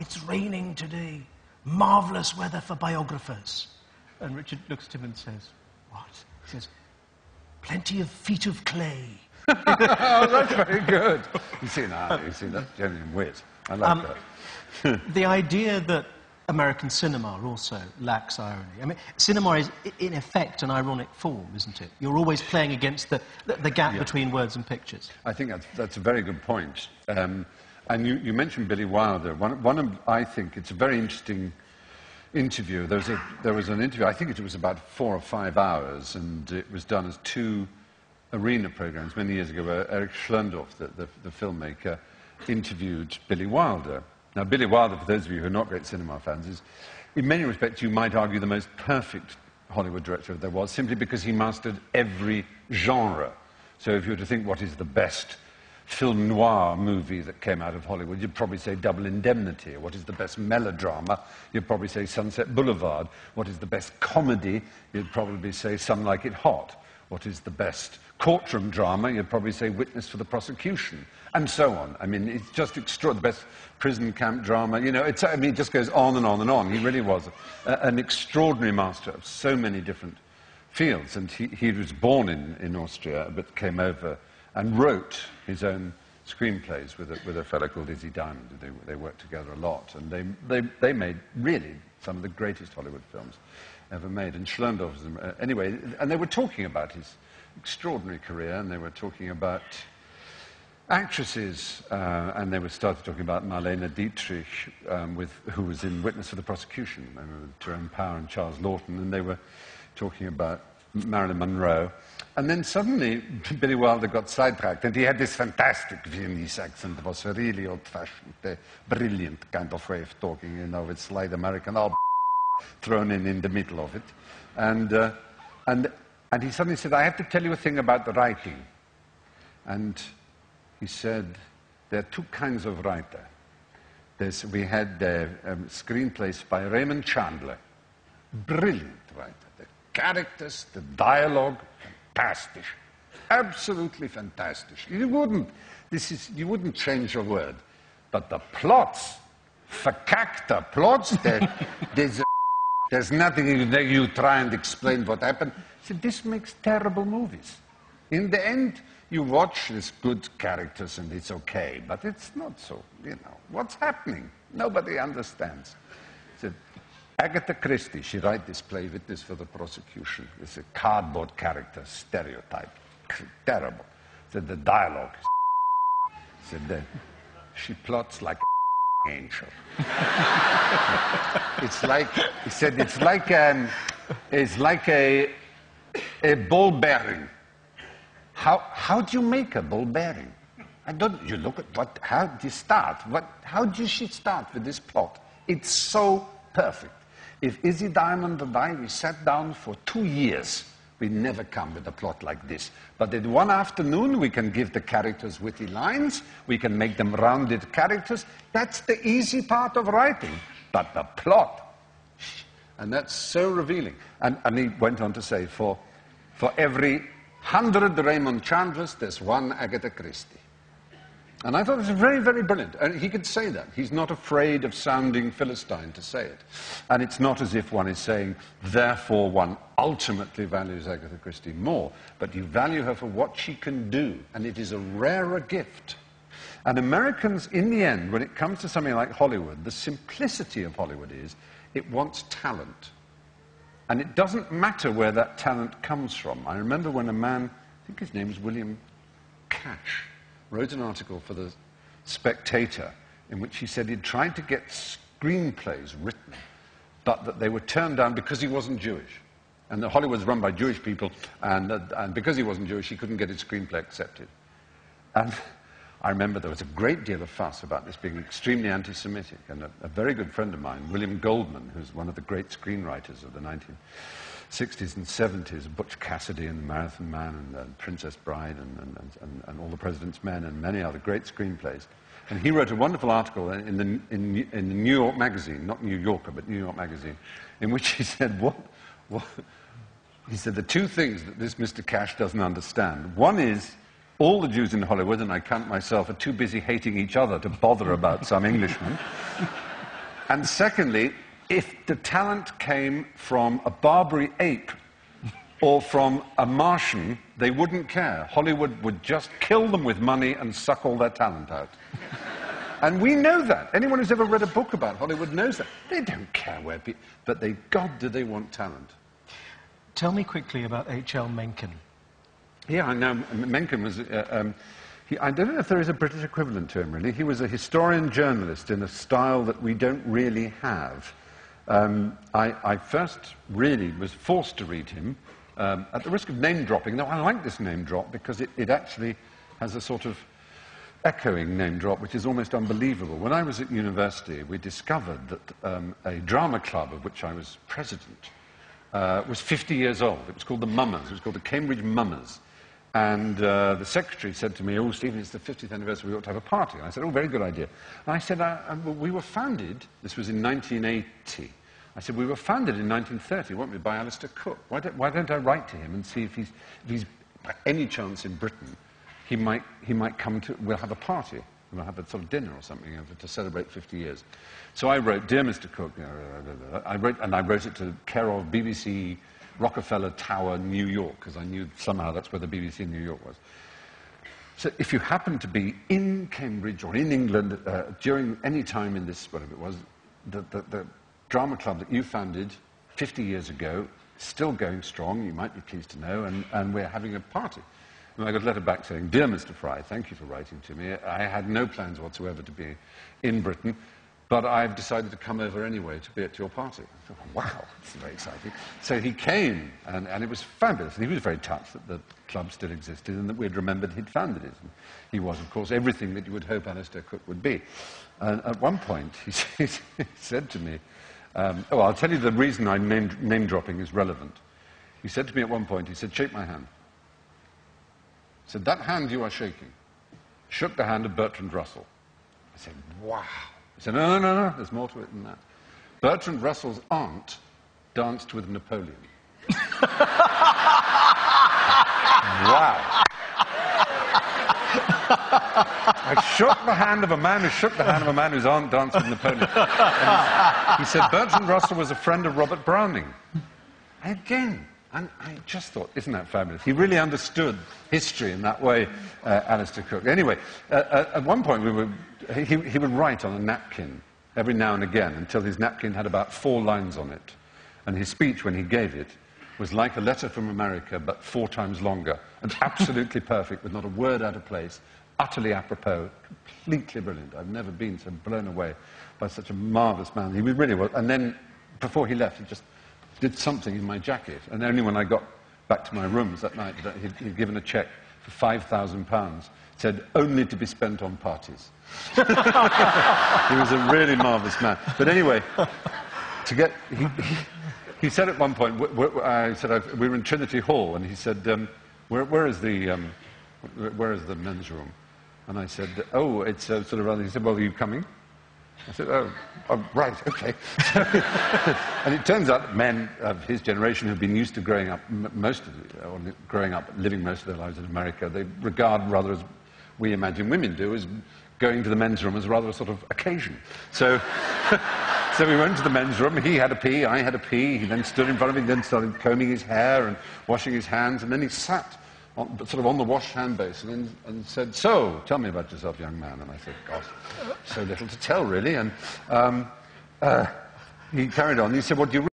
"It's raining today. Marvellous weather for biographers." And Richard looks at him and says, "What?" He says, "Plenty of feet of clay." Oh, that's very good. You see, that's genuine wit. I like that. The idea that American cinema also lacks irony. I mean, cinema is, in effect, an ironic form, isn't it? You're always playing against the gap between words and pictures. I think that's a very good point. And you mentioned Billy Wilder. I think it's a very interesting interview. There was an interview, I think it was about 4 or 5 hours, and it was done as 2 arena programs many years ago where Erich Schlendorf, the filmmaker, interviewed Billy Wilder. Now, Billy Wilder, for those of you who are not great cinema fans, is, in many respects, you might argue the most perfect Hollywood director there was, simply because he mastered every genre. So if you were to think what is the best film noir movie that came out of Hollywood, you'd probably say Double Indemnity. What is the best melodrama? You'd probably say Sunset Boulevard. What is the best comedy? You'd probably say Some Like It Hot. What is the best courtroom drama? You'd probably say Witness for the Prosecution, and so on. I mean, it's just extraordinary. The best prison camp drama. You know, it just goes on and on and on. He really was an extraordinary master of so many different fields. And he was born in Austria, but came over and wrote his own screenplays with a fellow called Izzy Diamond. They worked together a lot, and they made really some of the greatest Hollywood films ever made. And Schlendorf, anyway, and they were talking about his extraordinary career, and they were talking about actresses, and they started talking about Marlene Dietrich, who was in Witness for the Prosecution, Jerome Power and Charles Lawton, and they were talking about Marilyn Monroe. And then suddenly Billy Wilder got sidetracked, and he had this fantastic Viennese accent. It was a really old-fashioned, brilliant kind of way of talking, you know, with slight American thrown in the middle of it. And he suddenly said, "I have to tell you a thing about the writing." And he said, there are 2 kinds of writer. We had screenplays by Raymond Chandler, brilliant writer. The characters, the dialogue, fantastic, absolutely fantastic. You wouldn't change a word. But the plots, verkackte plots, there's nothing you try and explain what happened. He said, this makes terrible movies. In the end, you watch these good characters and it's okay, but it's not so, you know. What's happening? Nobody understands. He said, Agatha Christie, she wrote this play, Witness for the Prosecution. It's a cardboard character stereotype. Terrible. He said, the dialogue. He said, she plots like an angel. It's like, he said, it's like a ball bearing. How do you make a ball bearing? You look at how do you start? How do she start with this plot? It's so perfect. If Izzy Diamond and I, we sat down for 2 years, we never come with a plot like this. But in one afternoon, we can give the characters witty lines, we can make them rounded characters. That's the easy part of writing. But the plot, and that's so revealing. And he went on to say, for every 100 Raymond Chandlers, there's 1 Agatha Christie. And I thought it was very, very brilliant. And he could say that. He's not afraid of sounding Philistine to say it. And it's not as if one is saying, therefore one ultimately values Agatha Christie more, but you value her for what she can do. And it is a rarer gift. And Americans, in the end, when it comes to something like Hollywood, the simplicity of Hollywood is, it wants talent. And it doesn't matter where that talent comes from. I remember when a man, I think his name was William Cash, wrote an article for The Spectator in which he said he'd tried to get screenplays written, but that they were turned down because he wasn't Jewish. And Hollywood's run by Jewish people, and because he wasn't Jewish, he couldn't get his screenplay accepted. And I remember there was a great deal of fuss about this being extremely anti-Semitic, and a very good friend of mine, William Goldman, who's one of the great screenwriters of the 1960s and 70s, Butch Cassidy and The Marathon Man and Princess Bride and All the President's Men and many other great screenplays. And he wrote a wonderful article in the New York Magazine, not New Yorker, but New York Magazine, in which he said, he said, the 2 things that this Mr. Cash doesn't understand. One is, all the Jews in Hollywood, and I count myself, are too busy hating each other to bother about some Englishman. And secondly, if the talent came from a Barbary ape or from a Martian, they wouldn't care. Hollywood would just kill them with money and suck all their talent out. And we know that. Anyone who's ever read a book about Hollywood knows that. They don't care where people... But God, do they want talent. Tell me quickly about H.L. Mencken. Yeah, I know. Mencken was... I don't know if there is a British equivalent to him, really. He was a historian journalist in a style that we don't really have. I first really was forced to read him, at the risk of name-dropping, though I like this name-drop because it actually has a sort of echoing name-drop, which is almost unbelievable. When I was at university, we discovered that a drama club, of which I was president, was 50 years old. It was called the Mummers. It was called the Cambridge Mummers. And the secretary said to me, "Oh, Stephen, it's the 50th anniversary, we ought to have a party." And I said, "Oh, very good idea." And I said, well, we were founded, this was in 1980. I said, "We were founded in 1930, weren't we, by Alistair Cook. Why don't I write to him and see if he's by any chance in Britain, he might come to, we'll have a party. We'll have a sort of dinner or something to celebrate 50 years. So I wrote, "Dear Mr. Cook," I wrote it to care of BBC Rockefeller Tower, New York, because I knew somehow that's where the BBC in New York was. So if you happen to be in Cambridge or in England during any time in this, whatever it was, the drama club that you founded 50 years ago, still going strong, you might be pleased to know, and we're having a party. And I got a letter back saying, "Dear Mr. Fry, thank you for writing to me. I had no plans whatsoever to be in Britain, but I've decided to come over anyway to be at your party." I thought, wow, that's very exciting. So he came, and it was fabulous. And he was very touched that the club still existed and that we'd remembered he'd founded it. And he was, of course, everything that you would hope Alistair Cook would be. And at one point, he said to me, I'll tell you the reason I'm name-dropping is relevant. He said to me at one point, he said, "Shake my hand." He said, "That hand you are shaking." Shook the hand of Bertrand Russell. I said, "Wow." He said, No, there's more to it than that. Bertrand Russell's aunt danced with Napoleon. Wow. I shook the hand of a man who shook the hand of a man whose aunt danced with Napoleon. And he said, Bertrand Russell was a friend of Robert Browning. Again. And I just thought, isn't that fabulous? He really understood history in that way, Alistair Cook. Anyway, at one point he would write on a napkin every now and again until his napkin had about 4 lines on it. And his speech, when he gave it, was like a letter from America, but 4 times longer, and absolutely perfect, with not a word out of place, utterly apropos, completely brilliant. I've never been so blown away by such a marvellous man. He really was. And then, before he left, he just did something in my jacket, and only when I got back to my rooms that night, he'd given a cheque for £5,000, said, "Only to be spent on parties." He was a really marvellous man. But anyway, he said at one point, I said, we were in Trinity Hall, and he said, where is the men's room? And I said, "Oh, it's sort of around." He said, "Well, are you coming?" I said, oh, right, okay. And it turns out men of his generation who've been used to living most of their lives in America, they regard rather, as we imagine women do, as going to the men's room as rather a sort of occasion. So, so we went to the men's room. He had a pee, I had a pee. He then stood in front of me, then started combing his hair and washing his hands, and then he sat sort of on the wash hand basin and said, "So, tell me about yourself, young man." And I said, "Gosh, so little to tell, really." And he carried on. He said, "What do you